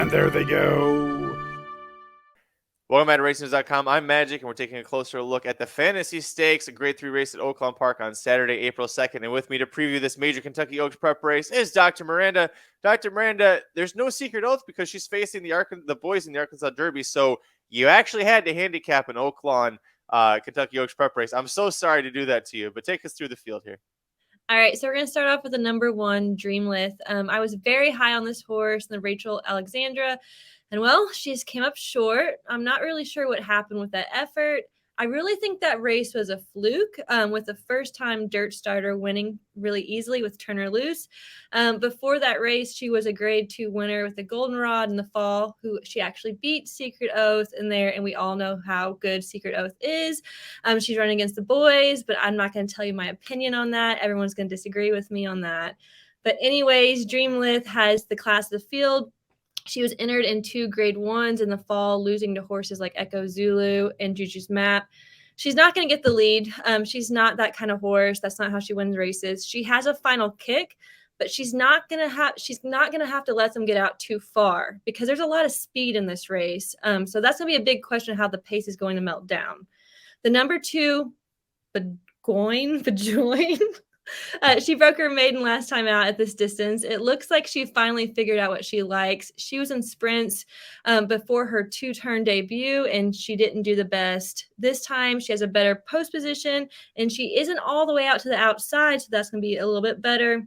And there they go. Welcome back to RacingNews.com. I'm Magic, and we're taking a closer look at the Fantasy Stakes, a Grade 3 race at Oaklawn Park on Saturday, April 2nd. And with me to preview this major Kentucky Oaks prep race is Dr. Miranda. Dr. Miranda, there's no secret oath because she's facing the boys in the Arkansas Derby, so you actually had to handicap an Oaklawn Kentucky Oaks prep race. I'm so sorry to do that to you, but take us through the field here. All right, so we're going to start off with the number 1, Dreamlith. I was very high on this horse, the Rachel Alexandra. And, well, she just came up short. I'm not really sure what happened with that effort. I really think that race was a fluke with the first-time dirt starter winning really easily with Turner Loose. Before that race, she was a Grade 2 winner with the Goldenrod in the fall, who she actually beat Secret Oath in there, and we all know how good Secret Oath is. She's running against the boys, but I'm not going to tell you my opinion on that. Everyone's going to disagree with me on that. But anyways, Dreamlith has the class of the field. She was entered in 2 Grade 1s in the fall, losing to horses like Echo Zulu and Juju's Map. She's not going to get the lead. She's not that kind of horse. That's not how she wins races. She has a final kick, but she's not going to have to let them get out too far because there's a lot of speed in this race. So that's going to be a big question how the pace is going to melt down. The number 2, Bajoin. She broke her maiden last time out at this distance. It looks like she finally figured out what she likes. She was in sprints before her 2-turn debut, and she didn't do the best. This time, she has a better post position, and she isn't all the way out to the outside, so that's going to be a little bit better.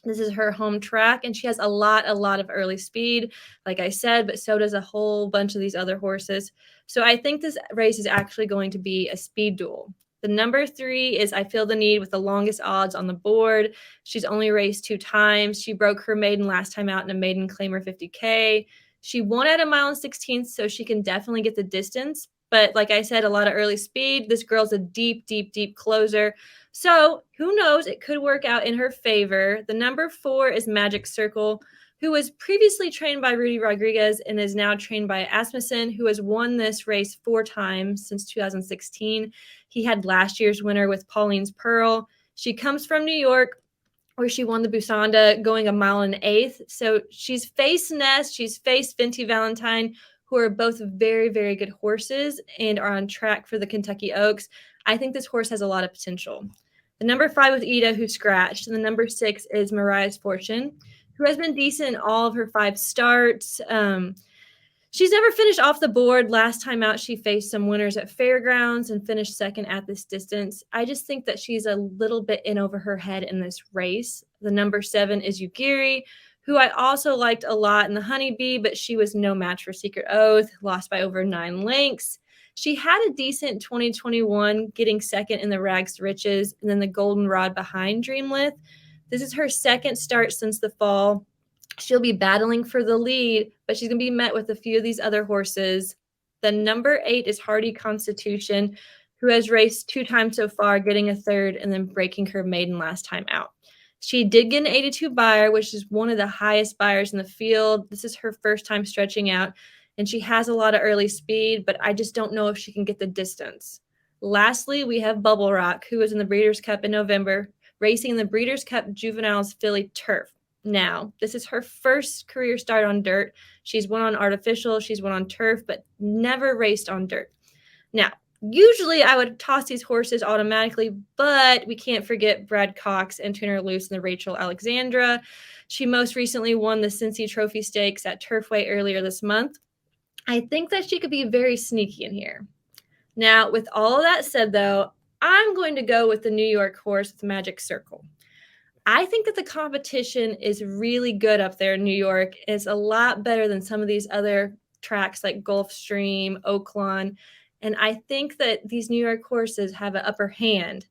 This is her home track, and she has a lot of early speed, like I said, but so does a whole bunch of these other horses. So I think this race is actually going to be a speed duel. The number 3 is I Feel the Need with the longest odds on the board. She's only raced 2 times. She broke her maiden last time out in a maiden claimer 50K. She won at 1 16 miles, so she can definitely get the distance. But like I said, a lot of early speed. This girl's a deep closer. So who knows? It could work out in her favor. The number 4 is Magic Circle, who was previously trained by Rudy Rodriguez and is now trained by Asmussen, who has won this race 4 times since 2016. He had last year's winner with Pauline's Pearl. She comes from New York, where she won the Busanda going 1 1/8. So she's faced Ness, she's faced Fenty Valentine, who are both very, very good horses and are on track for the Kentucky Oaks. I think this horse has a lot of potential. The number 5 with Ida, who scratched, and the number 6 is Mariah's Fortune, who has been decent in all of her 5 starts. She's never finished off the board. Last time out, she faced some winners at Fairgrounds and finished second at this distance. I just think that she's a little bit in over her head in this race. The number 7 is Ugiri, who I also liked a lot in the Honeybee, but she was no match for Secret Oath, lost by over 9 lengths. She had a decent 2021, getting second in the Rags to Riches, and then the Goldenrod behind Dreamlith. This is her second start since the fall. She'll be battling for the lead, but she's going to be met with a few of these other horses. The number 8 is Hardy Constitution, who has raced 2 times so far, getting a 3rd and then breaking her maiden last time out. She did get an 82 buyer, which is one of the highest buyers in the field. This is her first time stretching out, and she has a lot of early speed, but I just don't know if she can get the distance. Lastly, we have Bubble Rock, who was in the Breeders' Cup in November, racing in the Breeders' Cup Juveniles Filly Turf. Now, this is her first career start on dirt. She's won on artificial, she's won on turf, but never raced on dirt. Now, usually I would toss these horses automatically, but we can't forget Brad Cox and Turner Loose and the Rachel Alexandra. She most recently won the Cincy Trophy Stakes at Turfway earlier this month. I think that she could be very sneaky in here. Now, with all of that said, though, I'm going to go with the New York horse with Magic Circle. I think that the competition is really good up there in New York. It's a lot better than some of these other tracks like Gulfstream, Oaklawn. And I think that these New York horses have an upper hand.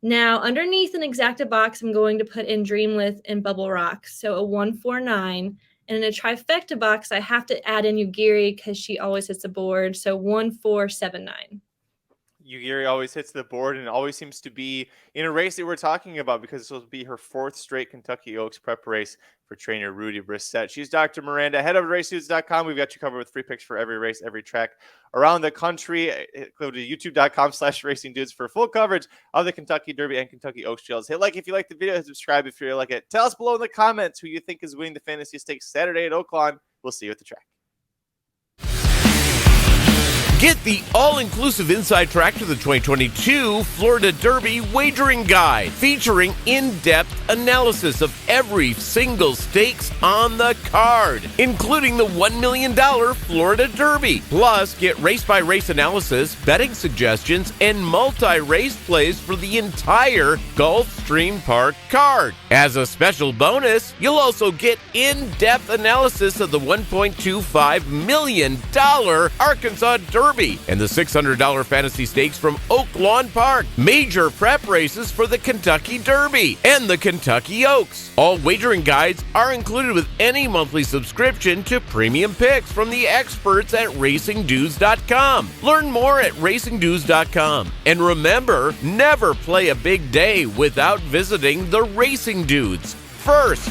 Now, underneath an exacta box, I'm going to put in Dreamlith and Bubble Rock. So a 149. And in a trifecta box, I have to add in Ugiri because she always hits the board. So 1479. Ugiri always hits the board and always seems to be in a race that we're talking about because this will be her 4th straight Kentucky Oaks prep race for trainer Rudy Brissett. She's Dr. Miranda. Head over to racedudes.com. We've got you covered with free picks for every race, every track around the country. Go to youtube.com/racingdudes for full coverage of the Kentucky Derby and Kentucky Oaks trails. Hit like if you like the video, subscribe if you like it. Tell us below in the comments who you think is winning the Fantasy Stakes Saturday at Oaklawn. We'll see you at the track. Get the all-inclusive inside track to the 2022 Florida Derby Wagering Guide, featuring in-depth analysis of every single stakes on the card, including the $1 million Florida Derby. Plus, get race-by-race analysis, betting suggestions, and multi-race plays for the entire Gulfstream Park card. As a special bonus, you'll also get in-depth analysis of the $1.25 million Arkansas Derby and the $600 fantasy stakes from Oaklawn Park, major prep races for the Kentucky Derby and the Kentucky Oaks. All wagering guides are included with any monthly subscription to premium picks from the experts at racingdudes.com. Learn more at racingdudes.com. And remember, never play a big day without visiting the Racing Dudes. First,